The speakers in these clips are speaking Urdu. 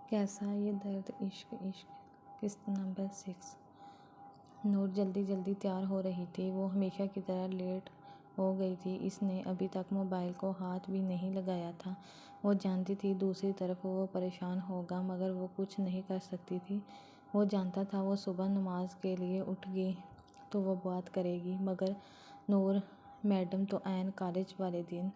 کیسا یہ درد عشق عشق قسط نمبر 6۔ نور جلدی جلدی تیار ہو رہی تھی۔ وہ ہمیشہ کی طرح لیٹ ہو گئی تھی۔ اس نے ابھی تک موبائل کو ہاتھ بھی نہیں لگایا تھا۔ وہ جانتی تھی دوسری طرف وہ پریشان ہوگا مگر وہ کچھ نہیں کر سکتی تھی۔ وہ جانتا تھا وہ صبح نماز کے لیے اٹھ گی تو وہ بات کرے گی مگر نور میڈم تو عین کالج والے دن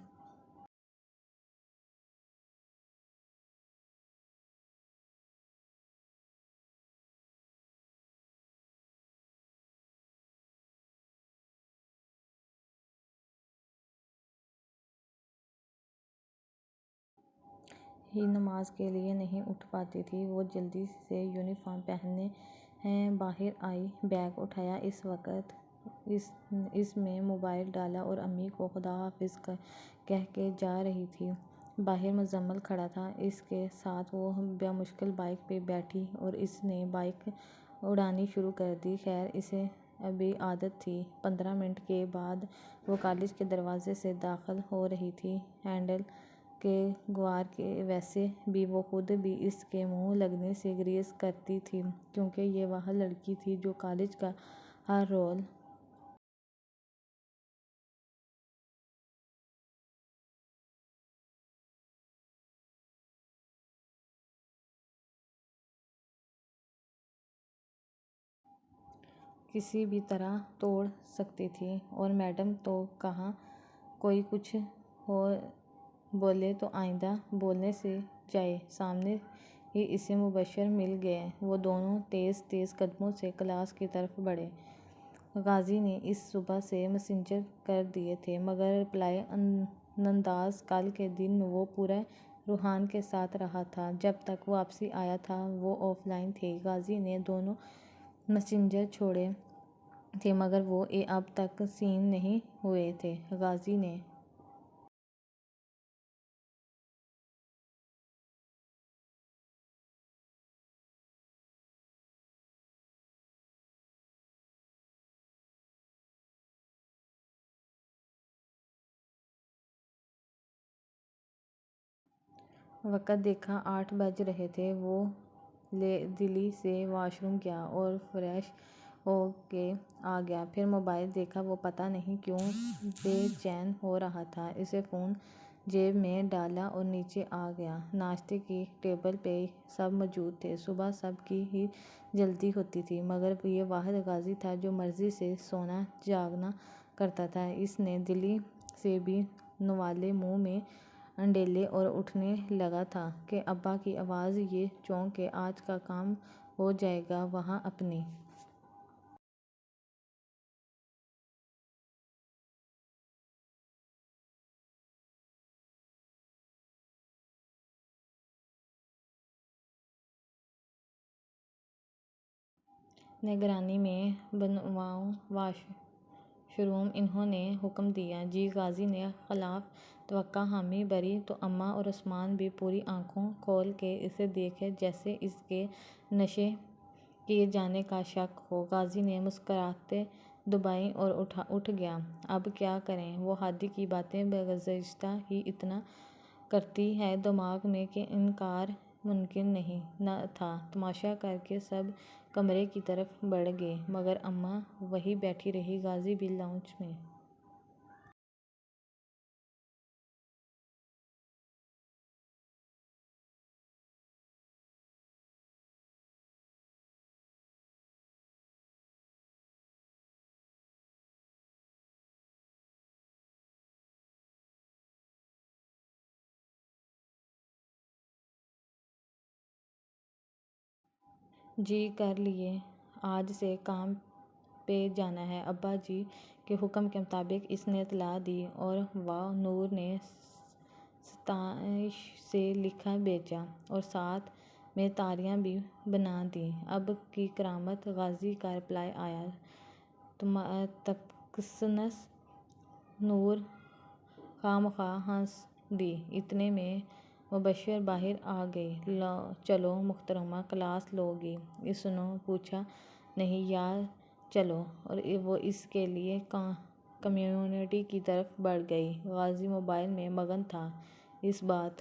ہی نماز کے لیے نہیں اٹھ پاتی تھی۔ وہ جلدی سے یونیفارم پہنے باہر آئی، بیگ اٹھایا۔ اس وقت اس میں موبائل ڈالا اور امی کو خدا حافظ کہہ کے جا رہی تھی۔ باہر مزمل کھڑا تھا۔ اس کے ساتھ وہ بمشکل بائک پہ بیٹھی اور اس نے بائک اڑانی شروع کر دی۔ خیر اسے ابھی عادت تھی۔ 15 منٹ کے بعد وہ کالج کے دروازے سے داخل ہو رہی تھی۔ ہینڈل کے گوار کے ویسے بھی وہ خود بھی اس کے منہ لگنے سے گریز کرتی تھی کیونکہ یہ وہ لڑکی تھی جو کالج کا ہر رول کسی بھی طرح توڑ سکتی تھی۔ اور میڈم تو کہاں کوئی کچھ بولے تو آئندہ بولنے سے جائے۔ سامنے ہی اسے مبشر مل گئے۔ وہ دونوں تیز تیز قدموں سے کلاس کی طرف بڑھے۔ غازی نے اس صبح سے میسنجر کر دیے تھے مگر رپلائی انداز کل کے دن وہ پورے روحان کے ساتھ رہا تھا۔ جب تک واپسی آیا تھا وہ آف لائن تھے۔ غازی نے دونوں میسنجر چھوڑے تھے مگر وہ اب تک سین نہیں ہوئے تھے۔ غازی نے وقت دیکھا 8 بج رہے تھے۔ وہ دلی سے واش روم گیا اور فریش ہو کے آ گیا۔ پھر موبائل دیکھا۔ وہ پتہ نہیں کیوں بے چین ہو رہا تھا۔ اسے فون جیب میں ڈالا اور نیچے آ گیا۔ ناشتے کی ٹیبل پہ سب موجود تھے۔ صبح سب کی ہی جلدی ہوتی تھی مگر یہ واحد غازی تھا جو مرضی سے سونا جاگنا کرتا تھا۔ اس نے دلی سے بھی نوالے منہ میں انڈیلے اور اٹھنے لگا تھا کہ ابا کی آواز۔ یہ چونک کے آج کا کام ہو جائے گا وہاں اپنی نگرانی میں بنواؤ واش روم۔ انہوں نے حکم دیا۔ جی غازی نے خلاف توقع حامی بھری تو اماں اور عثمان بھی پوری آنکھوں کھول کے اسے دیکھے جیسے اس کے نشے کیے جانے کا شک ہو۔ غازی نے مسکراہٹیں دبائیں اور اٹھ گیا۔ اب کیا کریں؟ وہ ہادی کی باتیں بگذشتہ ہی اتنا کرتی ہے دماغ میں کہ انکار ممکن نہیں تھا۔ تماشا کر کے سب کمرے کی طرف بڑھ گئے مگر اماں وہیں بیٹھی رہی۔ غازی بھی لاؤنج میں جی کر لیے۔ آج سے کام پہ جانا ہے۔ ابا جی کے حکم کے مطابق اس نے اطلاع دی اور نور نے ستائش سے لکھ بھیجا اور ساتھ میں تاریاں بھی بنا دیں۔ اب کی کرامت۔ غازی کا رپلائی آیا۔ تکسنس۔ نور خواہ ہنس دی۔ اتنے میں مبشر باہر آ گئی۔ چلو محترمہ کلاس لو گی؟ اس نے پوچھا۔ نہیں یار چلو۔ اور وہ اس کے لیے کمیونٹی کی طرف بڑھ گئی۔ غازی موبائل میں مگن تھا۔ اس بات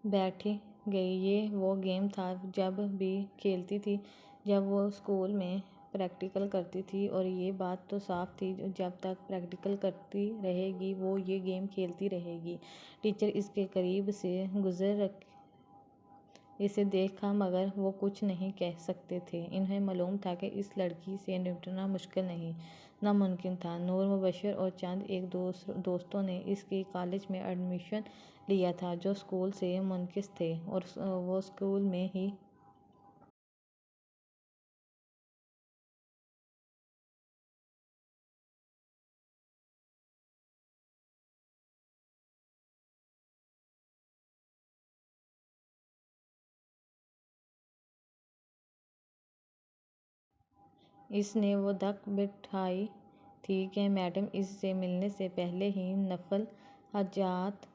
بیٹھ گئی۔ یہ وہ گیم تھا جب بھی کھیلتی تھی جب وہ اسکول میں پریکٹیکل کرتی تھی، اور یہ بات تو صاف تھی جب تک پریکٹیکل کرتی رہے گی وہ یہ گیم کھیلتی رہے گی۔ ٹیچر اس کے قریب سے گزر اسے دیکھا مگر وہ کچھ نہیں کہہ سکتے تھے۔ انہیں معلوم تھا کہ اس لڑکی سے نمٹنا مشکل نہیں، ناممکن تھا۔ نور، مبشر اور چند ایک دوستوں نے اس کی کالج میں ایڈمیشن لیا تھا جو اسکول سے منقسم تھے، اور وہ اسکول میں ہی اس نے وہ دھک بٹھائی تھی کہ میڈم اس سے ملنے سے پہلے ہی نفل حاجات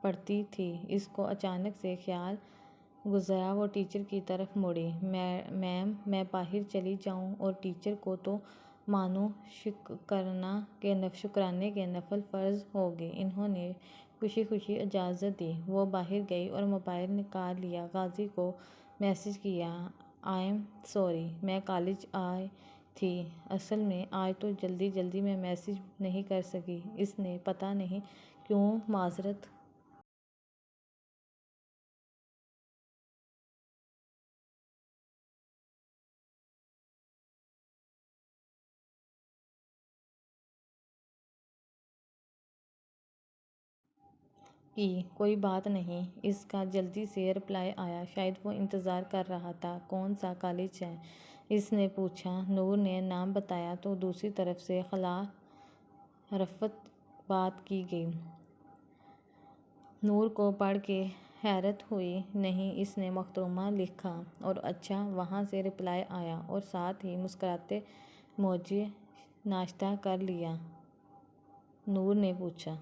پڑھتی تھی۔ اس کو اچانک سے خیال گزرا۔ وہ ٹیچر کی طرف مڑی۔ میم، میں باہر چلی جاؤں؟ اور ٹیچر کو تو مانو شکرانے کے نفل فرض ہو گئے۔ انہوں نے خوشی خوشی اجازت دی۔ وہ باہر گئی اور موبائل نکال لیا۔ غازی کو میسج کیا، آئی ایم سوری، میں کالج آئی تھی، اصل میں آج تو جلدی میں میسج نہیں کر سکی۔ اس نے پتہ نہیں کیوں معذرت کی۔ کوئی بات نہیں، اس کا جلدی سے رپلائی آیا۔ شاید وہ انتظار کر رہا تھا۔ کون سا کالج ہے؟ اس نے پوچھا۔ نور نے نام بتایا تو دوسری طرف سے خلا رفت بات کی گئی۔ نور کو پڑھ کے حیرت ہوئی۔ نہیں، اس نے مختومہ لکھا، اور اچھا، وہاں سے رپلائی آیا، اور ساتھ ہی مسکراتے ایموجی۔ ناشتہ کر لیا؟ نور نے پوچھا۔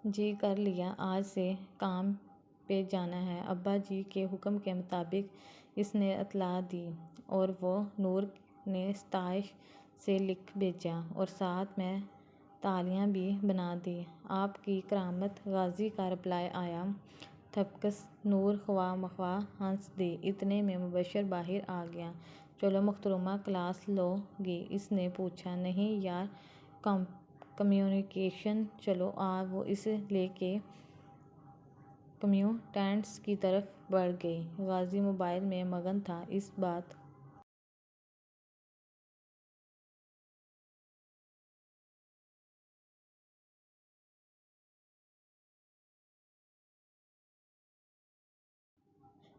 جی کر لیا، آج سے کام پہ جانا ہے، ابا جی کے حکم کے مطابق اس نے اطلاع دی، اور وہ نور نے ستائش سے لکھ بھیجا، اور ساتھ میں تالیاں بھی بنا دیں۔ آپ کی کرامت، غازی کا رپلائی آیا۔ تھینکس۔ نور خواہ مخواہ ہنس دی۔ اتنے میں مبشر باہر آ گیا۔ چلو محترمہ، کلاس لو گی؟ اس نے پوچھا۔ نہیں یار، کمیونیکیشن۔ چلو وہ اسے لے کے کمیونٹینٹس کی طرف بڑھ گئی۔ غازی موبائل میں مگن تھا۔ اس بات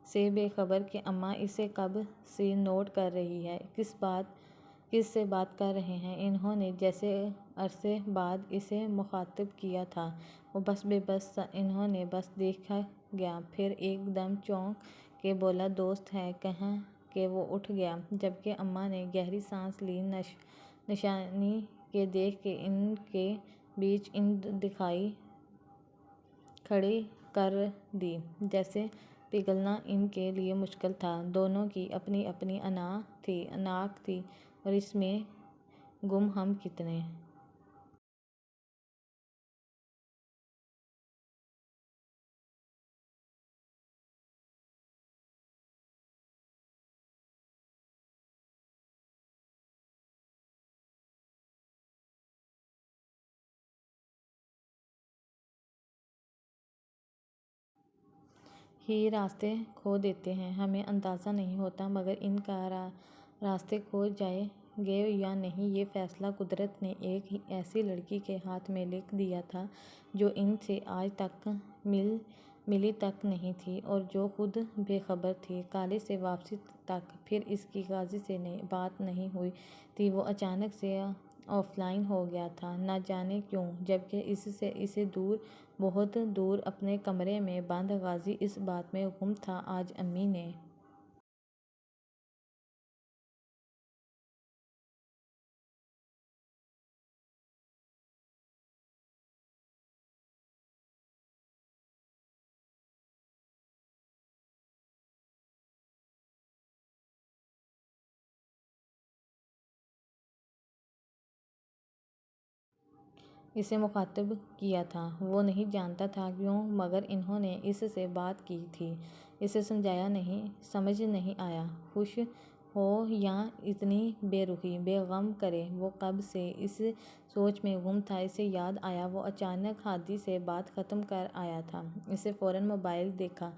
سے بے خبر کہ اماں اسے کب سے نوٹ کر رہی ہے، کس سے بات کر رہے ہیں۔ انہوں نے جیسے عرصے بعد اسے مخاطب کیا تھا۔ وہ بس بے بس سا۔ انہوں نے بس دیکھا گیا، پھر ایک دم چونک کے بولا، دوست ہے؟ کہہ کے وہ اٹھ گیا، جبکہ اماں نے گہری سانس لی۔ نشانی کے دیکھ کے ان کے بیچ ایند دکھائی کھڑی کر دی، جیسے پگھلنا ان کے لیے مشکل تھا۔ دونوں کی اپنی اپنی اناک تھی، اور اس میں گم ہم کتنے ہی راستے کھو دیتے ہیں۔ ہمیں اندازہ نہیں ہوتا مگر ان کا راستے کھو جائیں گے یا نہیں، یہ فیصلہ قدرت نے ایک ایسی لڑکی کے ہاتھ میں لکھ دیا تھا جو ان سے آج تک ملی تک نہیں تھی، اور جو خود بے خبر تھی۔ کالج سے واپسی تک پھر اس کی غازی سے بات نہیں ہوئی تھی۔ وہ اچانک سے آف لائن ہو گیا تھا، نہ جانے کیوں، جبکہ اسے دور، بہت دور اپنے کمرے میں بند۔ غازی اس بات میں گم تھا، آج امی نے اسے مخاطب کیا تھا۔ وہ نہیں جانتا تھا کیوں، مگر انہوں نے اس سے بات کی تھی۔ اسے سمجھ نہیں آیا، خوش ہو یا اتنی بے رخی، بے غم کرے۔ وہ کب سے اس سوچ میں گم تھا۔ اسے یاد آیا وہ اچانک ہادی سے بات ختم کر آیا تھا۔ اسے فوراً موبائل دیکھا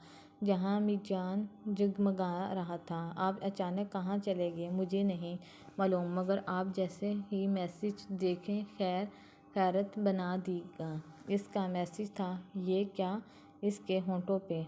جہاں میجان جگمگا رہا تھا۔ آپ اچانک کہاں چلے گئے؟ مجھے نہیں معلوم، مگر آپ جیسے ہی میسج دیکھیں خیرت بنا دے گا۔ اس کا میسج تھا۔ یہ کیا؟ اس کے ہونٹوں پہ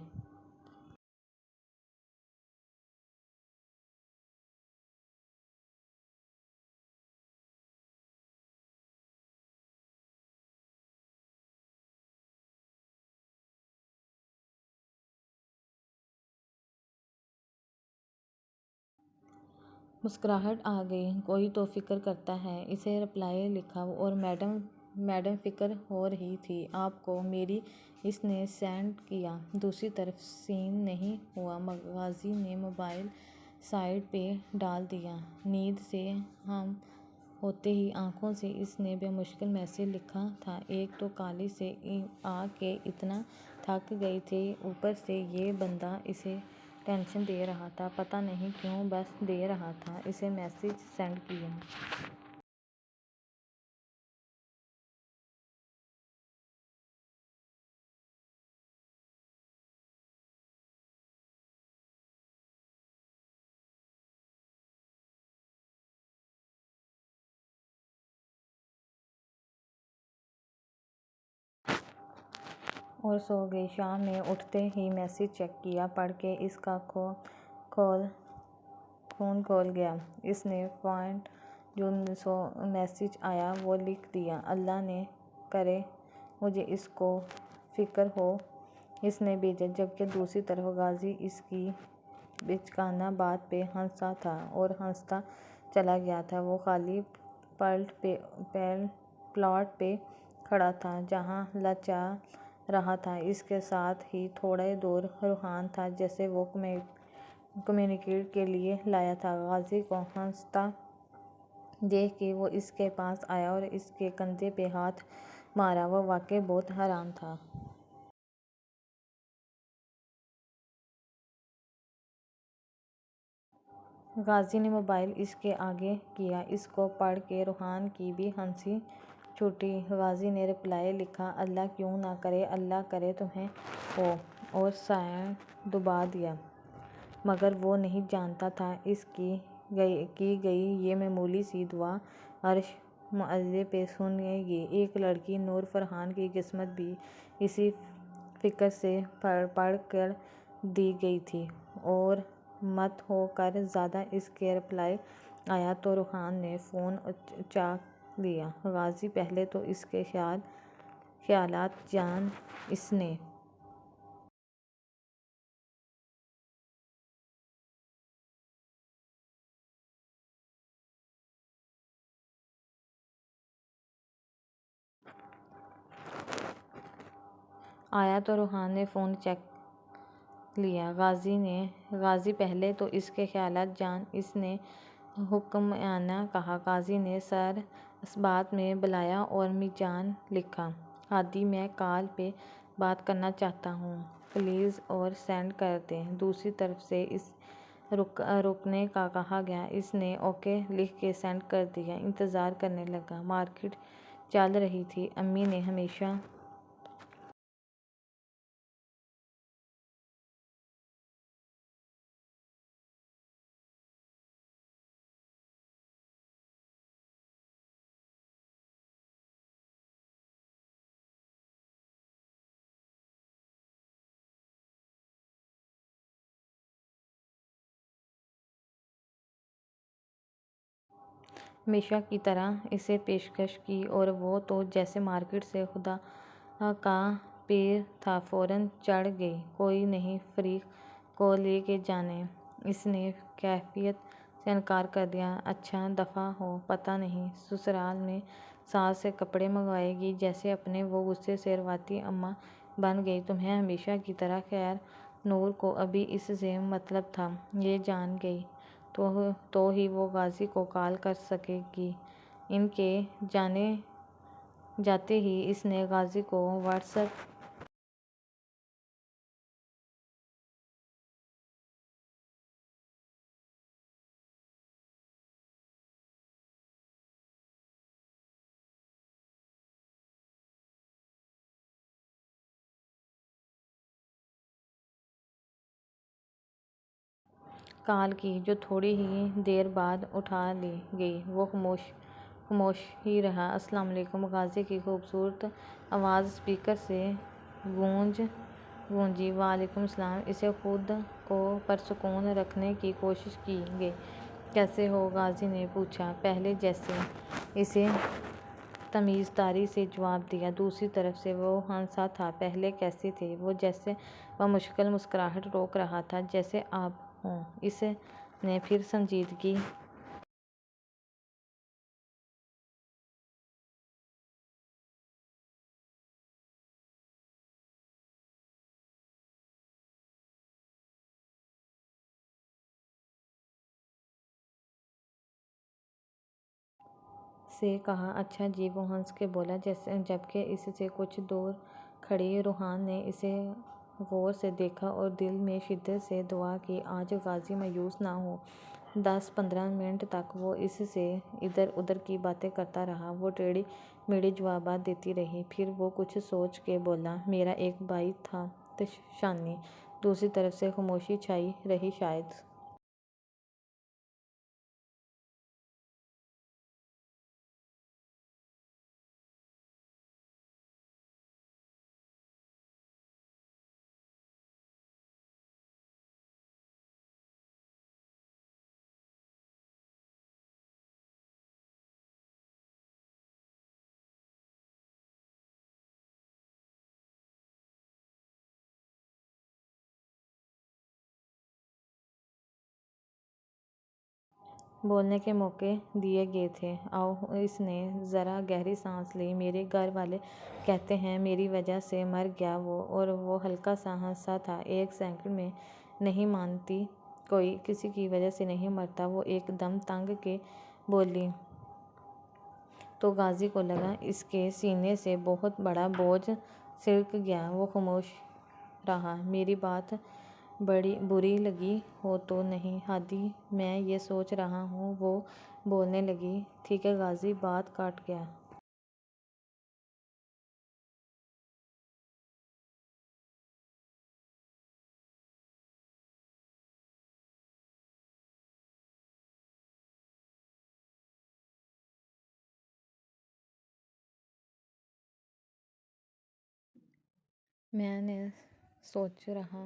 مسکراہٹ آ گئی۔ کوئی تو فکر کرتا ہے۔ اسے رپلائی لکھا اور میڈم فکر ہو رہی تھی آپ کو میری، اس نے سینڈ کیا۔ دوسری طرف سین نہیں ہوا۔ غازی نے موبائل سائیڈ پہ ڈال دیا۔ نیند سے ہم ہوتے ہی آنکھوں سے اس نے بے مشکل میسج لکھا تھا۔ ایک تو کالج سے آ کے اتنا تھک گئی تھی، اوپر سے یہ بندہ اسے ٹینشن دے رہا تھا، پتہ نہیں کیوں، بس دے رہا تھا۔ اسے میسج سینڈ کیا۔ اور سو گئی۔ شام میں اٹھتے ہی میسج چیک کیا۔ پڑھ کے اس کا خون کھول گیا۔ اس نے پوائنٹ جو میسج آیا وہ لکھ دیا۔ اللہ نہ کرے مجھے اس کو فکر ہو، اس نے بھیجا۔ جبکہ دوسری طرف غازی اس کی بچگانہ بات پہ ہنسا تھا اور ہنستا چلا گیا تھا۔ وہ خالی پلاٹ پہ کھڑا تھا جہاں لالچا رہا تھا۔ اس کے ساتھ ہی تھوڑا دور روحان تھا جسے وہ کمیونکیٹ کے لیے لایا تھا۔ غازی کو ہنستا دیکھ کے وہ اس کے پاس آیا اور اس کے کندھے پہ ہاتھ مارا۔ وہ واقعی بہت حیران تھا۔ غازی نے موبائل اس کے آگے کیا۔ اس کو پڑھ کے روحان کی بھی ہنسی چھوٹی۔ غازی نے رپلائی لکھا، اللہ کیوں نہ کرے، اللہ کرے تمہیں ہو، اور سینڈ دبا دیا۔ مگر وہ نہیں جانتا تھا اس کی گئی یہ معمولی سی دعا عرش معظم پہ سنے گی۔ ایک لڑکی نور فرحان کی قسمت بھی اسی فکر سے پاڑ کر دی گئی تھی۔ اور مت ہو کر زیادہ اس کے رپلائی آیا تو روحان نے فون اچک لیا۔ غازی پہلے تو اس کے خیالات جان اس نے آیا تو روحان نے فون اچک لیا۔ غازی پہلے تو اس کے خیالات جان اس نے حکیمانہ کہا۔ غازی نے سر اسبات میں بلایا اور میجان لکھا، ہادی میں کال پہ بات کرنا چاہتا ہوں، پلیز، اور سینڈ کر دیں۔ دوسری طرف سے اسے رکنے کا کہا گیا۔ اس نے اوکے لکھ کے سینڈ کر دیا۔ انتظار کرنے لگا۔ مارکیٹ چل رہی تھی۔ امی نے ہمیشہ کی طرح اسے پیشکش کی اور وہ تو جیسے مارکیٹ سے خدا کا پیر تھا، فوراً چڑھ گئی۔ کوئی نہیں، فریق کو لے کے جائیں۔ اس نے کیفیت سے انکار کر دیا۔ اچھا دفعہ ہو، پتہ نہیں سسرال میں ساس سے کپڑے منگوائے گی جیسے اپنے۔ وہ غصے سے روتی اماں بن گئی۔ تمہیں ہمیشہ کی طرح خیر، نور کو ابھی اس سے مطلب تھا۔ یہ جان گئی تو ہی وہ غازی کو کال کر سکے گی۔ ان کے جانے جاتے ہی اس نے غازی کو واٹس ایپ کال کی جو تھوڑی ہی دیر بعد اٹھا لی گئی۔ وہ خاموش ہی رہا۔ السلام علیکم۔ غازی کی خوبصورت آواز اسپیکر سے گونجی۔ وعلیکم السلام۔ اسے خود کو پرسکون رکھنے کی کوشش کی گئی۔ کیسے ہو؟ غازی نے پوچھا۔ پہلے جیسے۔ اسے تمیزداری سے جواب دیا۔ دوسری طرف سے وہ ہنسا تھا۔ پہلے کیسے تھے؟ وہ جیسے وہ مشکل مسکراہٹ روک رہا تھا۔ جیسے اب ہوں۔ اس نے پھر سنجیدگی سے کہا۔ اچھا جی۔ وہ ہنس کے بولا۔ جبکہ اس سے کچھ دور کھڑی روحان نے اسے غور سے دیکھا اور دل میں شدت سے دعا کی آج غازی مایوس نہ ہو۔ 10-15 منٹ تک وہ اس سے ادھر ادھر کی باتیں کرتا رہا۔ وہ ٹیڑھی میڑھی جوابات دیتی رہی۔ پھر وہ کچھ سوچ کے بولا۔ میرا ایک بھائی تھا شانی۔ دوسری طرف سے خاموشی چھائی رہی۔ شاید بولنے کے موقع دیے گئے تھے۔ آؤ۔ اس نے ذرا گہری سانس لی۔ میرے گھر والے کہتے ہیں میری وجہ سے مر گیا وہ، اور وہ ہلکا سا ہنسا تھا۔ ایک سیکنڈ میں نہیں مانتی کوئی کسی کی وجہ سے نہیں مرتا۔ وہ ایک دم تھم کے بولی تو غازی کو لگا اس کے سینے سے بہت بڑا بوجھ سرک گیا۔ وہ خاموش رہا۔ میری بات بری لگی ہو تو نہیں ہادی، میں یہ سوچ رہا ہوں۔ وہ بولنے لگی۔ ٹھیک ہے۔ غازی بات کاٹ گیا۔ میں نے سوچ رہا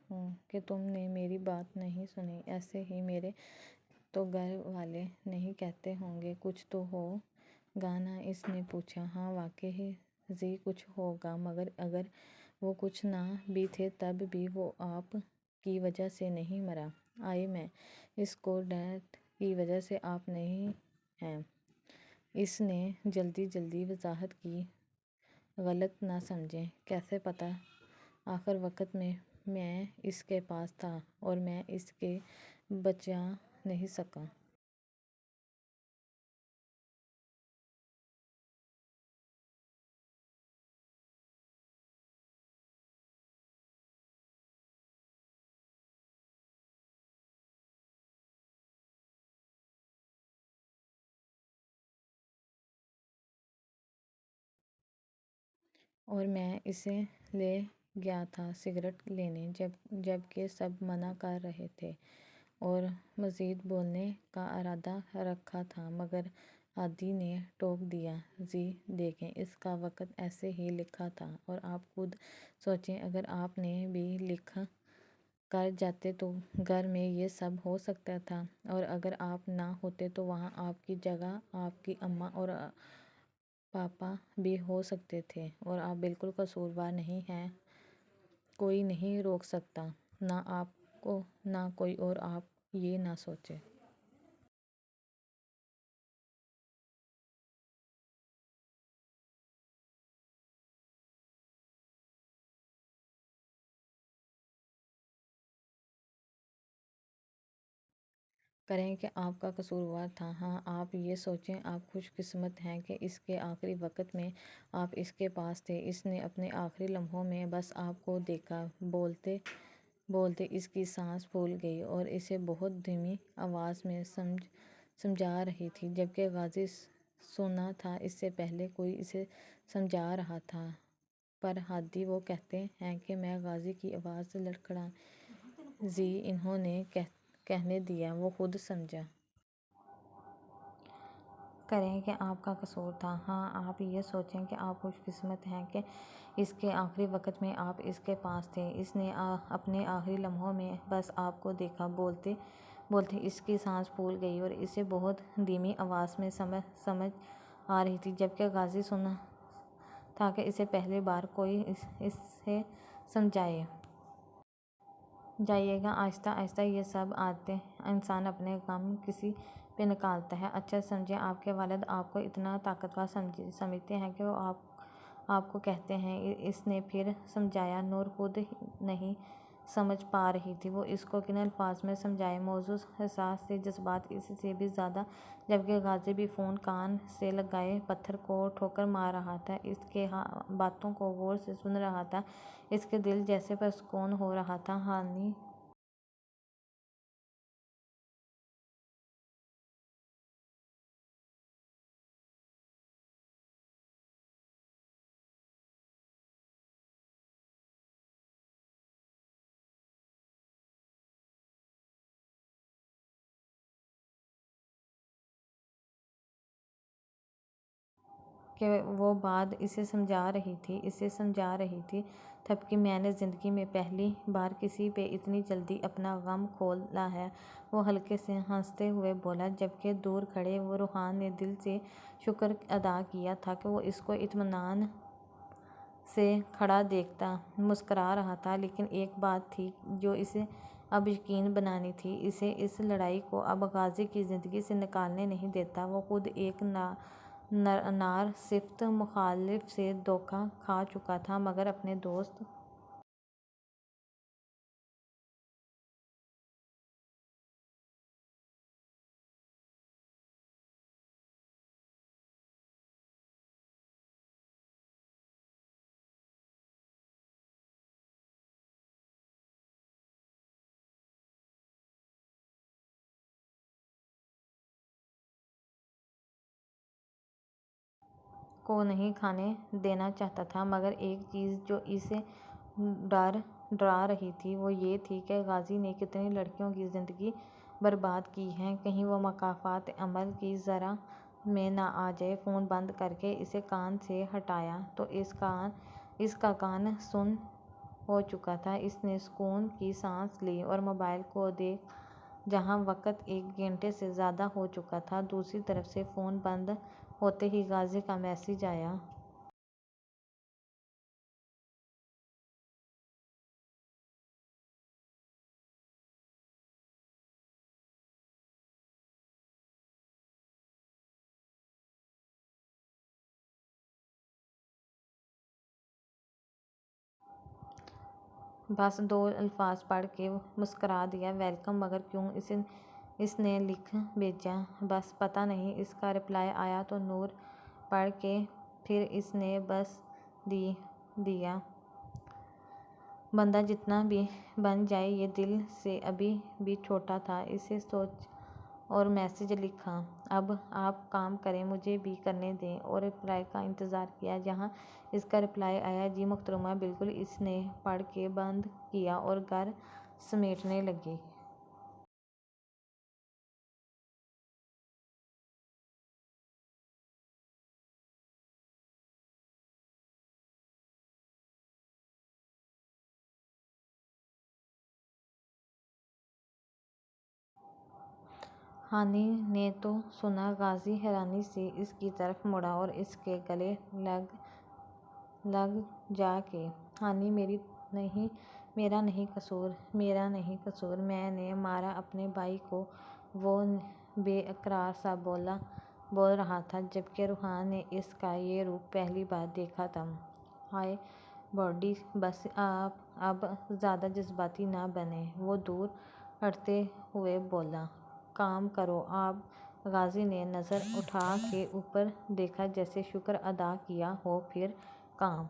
ہوں کہ تم نے میری بات نہیں سنی۔ ایسے ہی میرے تو گھر والے نہیں کہتے ہوں گے کچھ تو ہو گا نا؟ اس نے پوچھا۔ ہاں واقعی زی کچھ ہوگا، مگر اگر وہ کچھ نہ بھی تھے تب بھی وہ آپ کی وجہ سے نہیں مرا۔ آئی میں اس کو ڈیتھ کی وجہ سے آپ نہیں ہیں۔ اس نے جلدی وضاحت کی۔ غلط نہ سمجھیں۔ کیسے پتا؟ آخر وقت میں اس کے پاس تھا اور میں اس کے بچا نہیں سکا۔ اور میں اسے لے گیا تھا سگریٹ لینے، جبکہ سب منع کر رہے تھے اور مزید بولنے کا ارادہ رکھا تھا، مگر ہادی نے ٹوک دیا۔ جی دیکھیں، اس کا وقت ایسے ہی لکھا تھا، اور آپ خود سوچیں اگر آپ نے بھی لکھ کر جاتے تو گھر میں یہ سب ہو سکتا تھا، اور اگر آپ نہ ہوتے تو وہاں آپ کی جگہ آپ کی اماں اور پاپا بھی ہو سکتے تھے، اور آپ بالکل قصوروار نہیں ہیں۔ کوئی نہیں روک سکتا، نہ آپ کو نہ کوئی اور۔ آپ یہ نہ سوچیں۔ کریں کہ آپ کا قصوروار تھا۔ ہاں، آپ یہ سوچیں، آپ خوش قسمت ہیں کہ اس کے آخری وقت میں آپ اس کے پاس تھے۔ اس نے اپنے آخری لمحوں میں بس آپ کو دیکھا۔ بولتے بولتے اس کی سانس پھول گئی اور اسے بہت دھیمی آواز میں سمجھا رہی تھی، جبکہ غازی سنا تھا اس سے پہلے کوئی اسے سمجھا رہا تھا۔ پر ہادی وہ کہتے ہیں کہ میں غازی کی آواز لڑکھڑائی انہوں نے کہنے دیا، وہ خود سمجھا۔ کریں کہ آپ کا قصور تھا۔ ہاں، آپ یہ سوچیں کہ آپ خوش قسمت ہیں کہ اس کے آخری وقت میں آپ اس کے پاس تھے۔ اس نے اپنے آخری لمحوں میں بس آپ کو دیکھا۔ بولتے بولتے اس کی سانس پھول گئی اور اسے بہت دھیمی آواز میں سمجھ آ رہی تھی، جبکہ غازی سنا تھا کہ اسے پہلی بار کوئی اسے سمجھائے۔ جائیے گا، آہستہ آہستہ یہ سب عادتیں انسان اپنے غم کسی پہ نکالتا ہے۔ اچھا سمجھیں، آپ کے والد آپ کو اتنا طاقتور سمجھتے ہیں کہ وہ آپ کو کہتے ہیں۔ اس نے پھر سمجھایا۔ نور خود نہیں سمجھ پا رہی تھی وہ اس کو کن الفاظ میں سمجھائے۔ موضوع حساس تھے، جذبات اس سے بھی زیادہ، جبکہ غازی بھی فون کان سے لگائے پتھر کو ٹھوکر مار رہا تھا، اس کے باتوں کو غور سے سن رہا تھا۔ اس کے دل جیسے پرسکون ہو رہا تھا۔ ہانی کہ وہ بات اسے سمجھا رہی تھی تب کہ میں نے زندگی میں پہلی بار کسی پہ اتنی جلدی اپنا غم کھولا ہے۔ وہ ہلکے سے ہنستے ہوئے بولا، جبکہ دور کھڑے روحان نے دل سے شکر ادا کیا تھا کہ وہ اس کو اطمینان سے کھڑا دیکھتا مسکرا رہا تھا۔ لیکن ایک بات تھی جو اسے اب یقین بنانی تھی، اسے اس لڑائی کو اب غازی کی زندگی سے نکالنے نہیں دیتا۔ وہ خود ایک نار صفت مخالف سے دھوکا کھا چکا تھا، مگر اپنے دوست کو نہیں کھانے دینا چاہتا تھا۔ مگر ایک چیز جو اسے ڈرا رہی تھی وہ یہ تھی کہ غازی نے کتنی لڑکیوں کی زندگی برباد کی ہے، کہیں وہ مکافات عمل کی زرہ میں نہ آ جائے۔ فون بند کرکے اسے کان سے ہٹایا تو اس کا کان سن ہو چکا تھا۔ اس نے سکون کی سانس لی اور موبائل کو دیکھا، جہاں وقت 1 گھنٹے سے زیادہ ہو چکا تھا۔ دوسری طرف سے فون بند ہوتے ہی غازی کا میسج آیا۔ بس 2 الفاظ پڑھ کے مسکرا دیا، ویلکم۔ مگر کیوں اس نے لکھ بھیجا؟ بس پتہ نہیں۔ اس کا رپلائی آیا تو نور پڑھ کے پھر اس نے بس دیا، بندہ جتنا بھی بن جائے یہ دل سے ابھی بھی چھوٹا تھا۔ اسے سوچ اور میسج لکھا، اب آپ کام کریں، مجھے بھی کرنے دیں، اور رپلائی کا انتظار کیا۔ جہاں اس کا رپلائی آیا، جی محترمہ بالکل۔ اس نے پڑھ کے بند کیا اور گھر سمیٹنے لگی۔ ہانی نے تو سنا۔ غازی حیرانی سے اس کی طرف مڑا اور اس کے گلے لگ جا کے، ہانی میرا نہیں قصور، میں نے مارا اپنے بھائی کو، وہ بے اقرار سا بول رہا تھا، جبکہ روحان نے اس کا یہ روپ پہلی بار دیکھا تھا۔ ہائے باڈی، بس اب زیادہ جذباتی نہ بنیں، وہ دور ہٹتے ہوئے بولا۔ کام کرو۔ اب غازی نے نظر اٹھا کے اوپر دیکھا، جیسے شکر ادا کیا ہو، پھر کام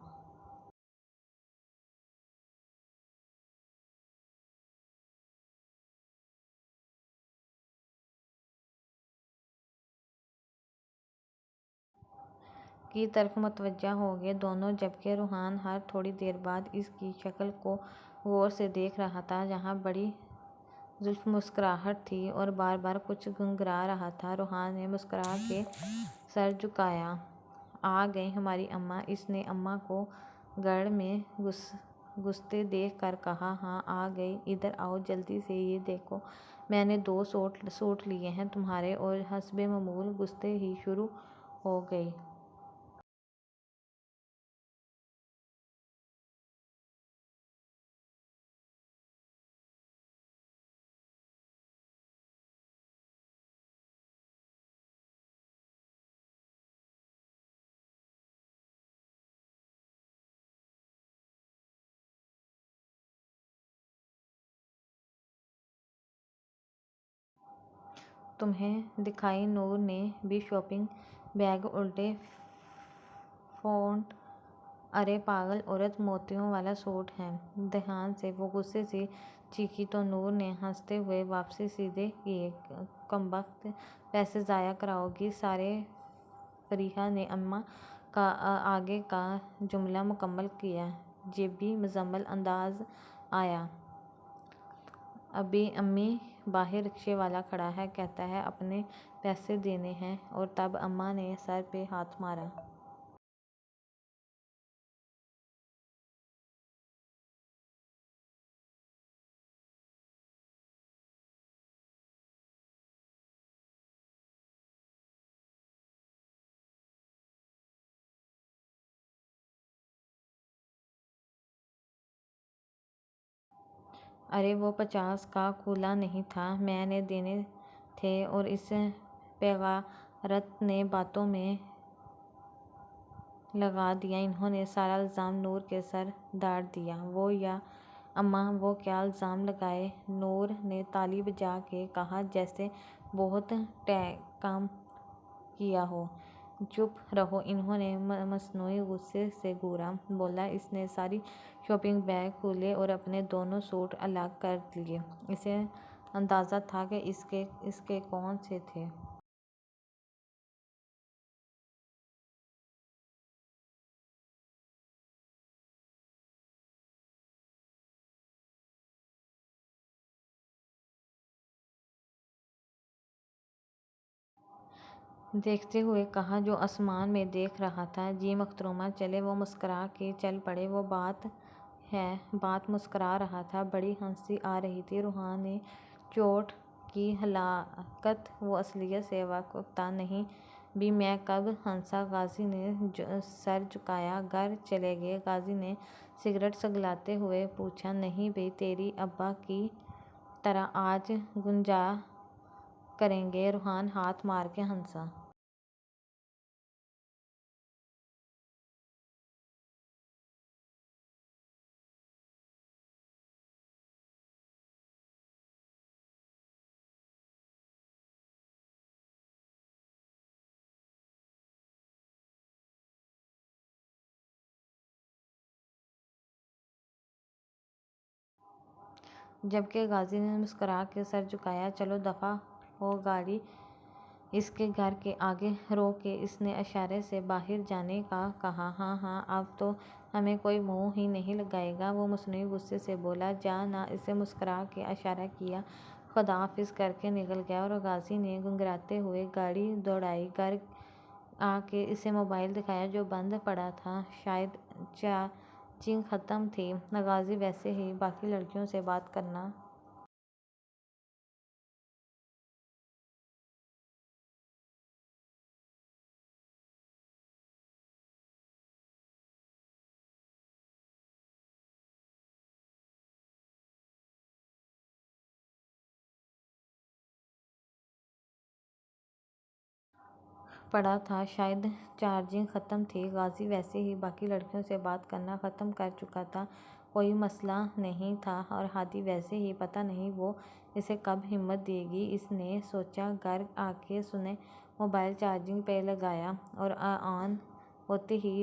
کی طرف متوجہ ہو گئے دونوں، جبکہ روحان ہر تھوڑی دیر بعد اس کی شکل کو غور سے دیکھ رہا تھا، جہاں بڑی زلف مسکراہٹ تھی اور بار بار کچھ گنگنا رہا تھا۔ روحان نے مسکرا کے سر جھکایا۔ آ گئیں ہماری اماں؟ اس نے اماں کو گڑھ میں گھستے دیکھ کر کہا۔ ہاں آ گئی، ادھر آؤ جلدی سے، یہ دیکھو میں نے 2 سوٹ لیے ہیں تمہارے، اور حسب معمول گھستے ہی شروع ہو گئی۔ تمہیں دکھائی؟ نور نے بھی شاپنگ بیگ الٹے پھونٹ۔ ارے پاگل عورت، موتیوں والا سوٹ ہے، دھیان سے! وہ غصے سے چیخی تو نور نے ہنستے ہوئے واپسی سیدھے کیے۔ کمبخت، پیسے ضائع کراؤ گی سارے! فریحہ نے اماں کا آگے کا جملہ مکمل کیا۔ جیبی مزمل انداز آیا۔ ابھی امی باہر رکشے والا کھڑا ہے، کہتا ہے اپنے پیسے دینے ہیں، اور تب اماں نے سر پہ ہاتھ مارا۔ ارے وہ 50 کا کھولا نہیں تھا، میں نے دینے تھے، اور اس بیغیرت نے باتوں میں لگا دیا۔ انہوں نے سارا الزام نور کے سر دھاڑ دیا۔ وہ یا اماں، وہ کیا الزام لگائے؟ نور نے تالی بجا کے کہا، جیسے بہت کام کیا ہو۔ چپ رہو! انہوں نے مصنوعی غصے سے گھورا۔ بولا، اس نے ساری شاپنگ بیگ کھولے اور اپنے دونوں سوٹ الگ کر لیے۔ اسے اندازہ تھا کہ اس کے کون سے تھے۔ دیکھتے ہوئے کہا، جو آسمان میں دیکھ رہا تھا۔ جی محترمہ، چلے! وہ مسکرا کے چل پڑے۔ وہ بات مسکرا رہا تھا، بڑی ہنسی آ رہی تھی۔ روحان نے چوٹ کی ہلاکت و اصلیت سے واقف تھا۔ نہیں بھی میں کب ہنسا؟ غازی نے سر جھکایا۔ گھر چلے گئے؟ غازی نے سگریٹ سگلاتے ہوئے پوچھا۔ نہیں بھئی، تیری ابا کی طرح آج گنجا کریں گے؟ روحان ہاتھ مار کے ہنسا۔ جبکہ غازی نے مسکرا کے سر جھکایا۔ چلو دفعہ ہو! گاڑی اس کے گھر کے آگے روک کے اس نے اشارے سے باہر جانے کا کہا۔ ہاں ہاں، اب تو ہمیں کوئی منہ ہی نہیں لگائے گا، وہ مصنوعی غصے سے بولا۔ جا نہ! اسے مسکرا کے اشارہ کیا۔ خدا حافظ کر کے نکل گیا، اور غازی نے گنگناتے ہوئے گاڑی دوڑائی۔ گھر آ کے اسے موبائل دکھایا، جو بند پڑا تھا، شاید چارجنگ ختم تھی۔ غازی ویسے ہی باقی لڑکیوں سے بات کرنا پڑا تھا، شاید چارجنگ ختم تھی۔ غازی ویسے ہی باقی لڑکیوں سے بات کرنا ختم کر چکا تھا، کوئی مسئلہ نہیں تھا، اور ہادی ویسے ہی پتہ نہیں وہ اسے کب ہمت دے گی؟ اس نے سوچا۔ گھر آ کے اس نے موبائل چارجنگ پہ لگایا اور آن ہوتے ہی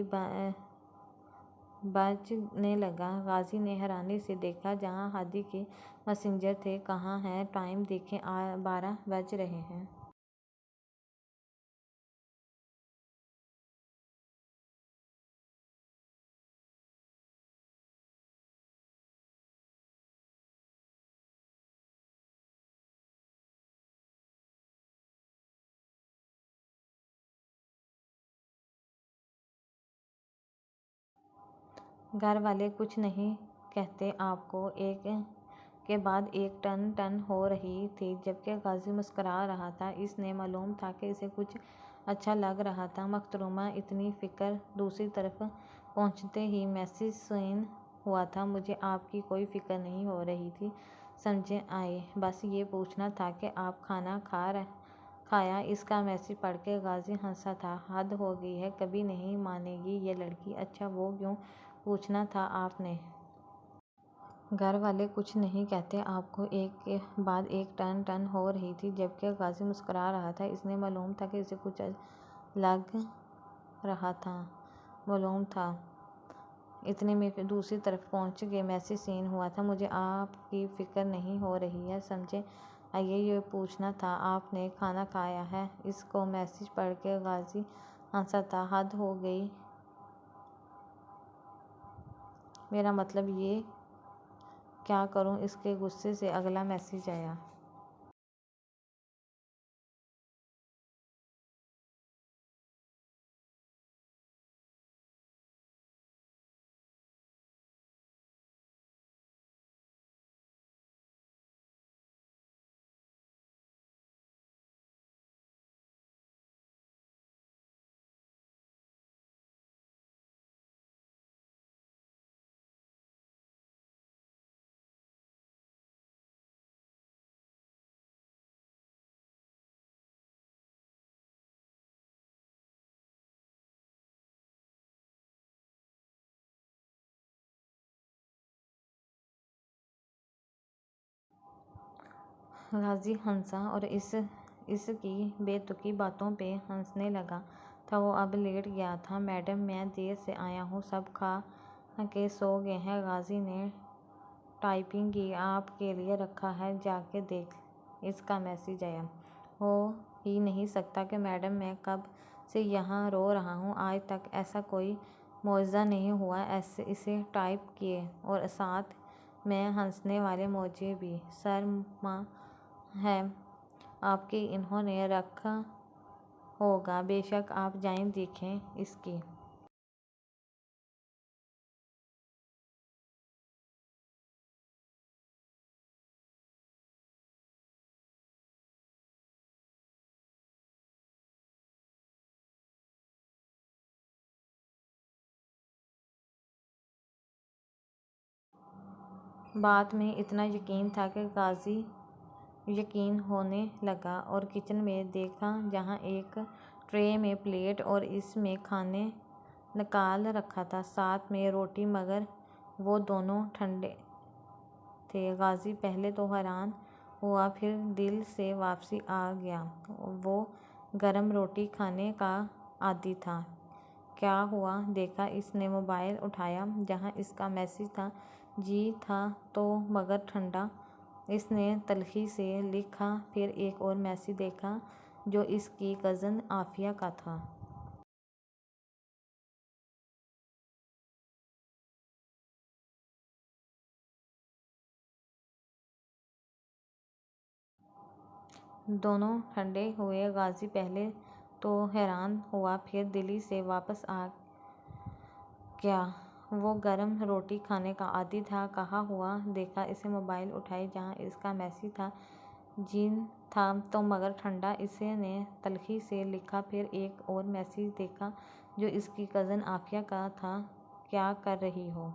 بجنے لگا۔ غازی نے حیرانی سے دیکھا، جہاں ہادی کے میسنجر تھے کہاں ہیں؟ ٹائم دیکھیں، 12 بج رہے ہیں۔ گھر والے کچھ نہیں کہتے آپ کو؟ ایک کے بعد ایک ٹن ٹن ہو رہی تھی، جبکہ غازی مسکرا رہا تھا۔ اسے معلوم تھا کہ اسے کچھ اچھا لگ رہا تھا۔ محترمہ، اتنی فکر؟ دوسری طرف پہنچتے ہی میسج سینڈ ہوا تھا۔ مجھے آپ کی کوئی فکر نہیں ہو رہی تھی، سمجھ آئے؟ بس یہ پوچھنا تھا کہ آپ کھانا کھایا؟ اس کا میسج پڑھ کے غازی ہنسا تھا۔ حد ہو گئی ہے، کبھی نہیں مانے گی یہ لڑکی۔ اچھا، وہ کیوں پوچھنا تھا آپ نے؟ گھر والے کچھ نہیں کہتے آپ کو؟ ایک کے بعد ایک ٹن ٹن ہو رہی تھی، جبکہ غازی مسکرا رہا تھا۔ اسے معلوم تھا کہ اسے کچھ لگ رہا تھا۔ معلوم تھا۔ اتنے میں دوسری طرف پہنچ کے میسج سینڈ ہوا تھا۔ مجھے آپ کی فکر نہیں ہو رہی ہے، سمجھ آئے؟ یہ پوچھنا تھا آپ نے کھانا کھایا ہے؟ اس کو میسج پڑھ کے غازی ہنسا تھا۔ حد ہو گئی، میرا مطلب یہ کیا کروں؟ اس کے غصے سے اگلا میسج آیا۔ غازی ہنسا اور اس کی بے تکی باتوں پہ ہنسنے لگا تھا۔ وہ اب لیٹ گیا تھا۔ میڈم، میں دیر سے آیا ہوں، سب کھا کے سو گئے ہیں۔ غازی نے ٹائپنگ کی۔ آپ کے لیے رکھا ہے، جا کے دیکھ۔ اس کا میسج آیا۔ ہو ہی نہیں سکتا کہ میڈم، میں کب سے یہاں رو رہا ہوں، آج تک ایسا کوئی معجزہ نہیں ہوا۔ اسے ٹائپ کیے اور ساتھ میں ہنسنے والے موجی بھی۔ سرما ہے آپ کی، انہوں نے رکھا ہوگا۔ بے شک، آپ جائیں دیکھیں اس کی۔ بات میں اتنا یقین تھا کہ غازی یقین ہونے لگا اور کچن میں دیکھا، جہاں ایک ٹرے میں پلیٹ اور اس میں کھانا نکال رکھا تھا، ساتھ میں روٹی، مگر وہ دونوں ٹھنڈے تھے۔ غازی پہلے تو حیران ہوا، پھر دل سے واپسی آ گیا۔ وہ گرم روٹی کھانے کا عادی تھا۔ کیا ہوا؟ دیکھا۔ اس نے موبائل اٹھایا، جہاں اس کا میسج تھا۔ جی تھا تو مگر ٹھنڈا۔ اس نے تلخی سے لکھا۔ پھر ایک اور میسج دیکھا، جو اس کی کزن عافیہ کا تھا۔ دونوں ٹھنڈے ہوئے۔ غازی پہلے تو حیران ہوا، پھر دل سے واپس آ گیا۔ وہ گرم روٹی کھانے کا عادی تھا۔ کہا ہوا؟ دیکھا۔ اس نے موبائل اٹھایا، جہاں اس کا میسج تھا۔ جی تھا تو مگر ٹھنڈا۔ اس نے تلخی سے لکھا۔ پھر ایک اور میسج دیکھا، جو اس کی کزن عافیہ کا تھا۔ کیا کر رہی ہو؟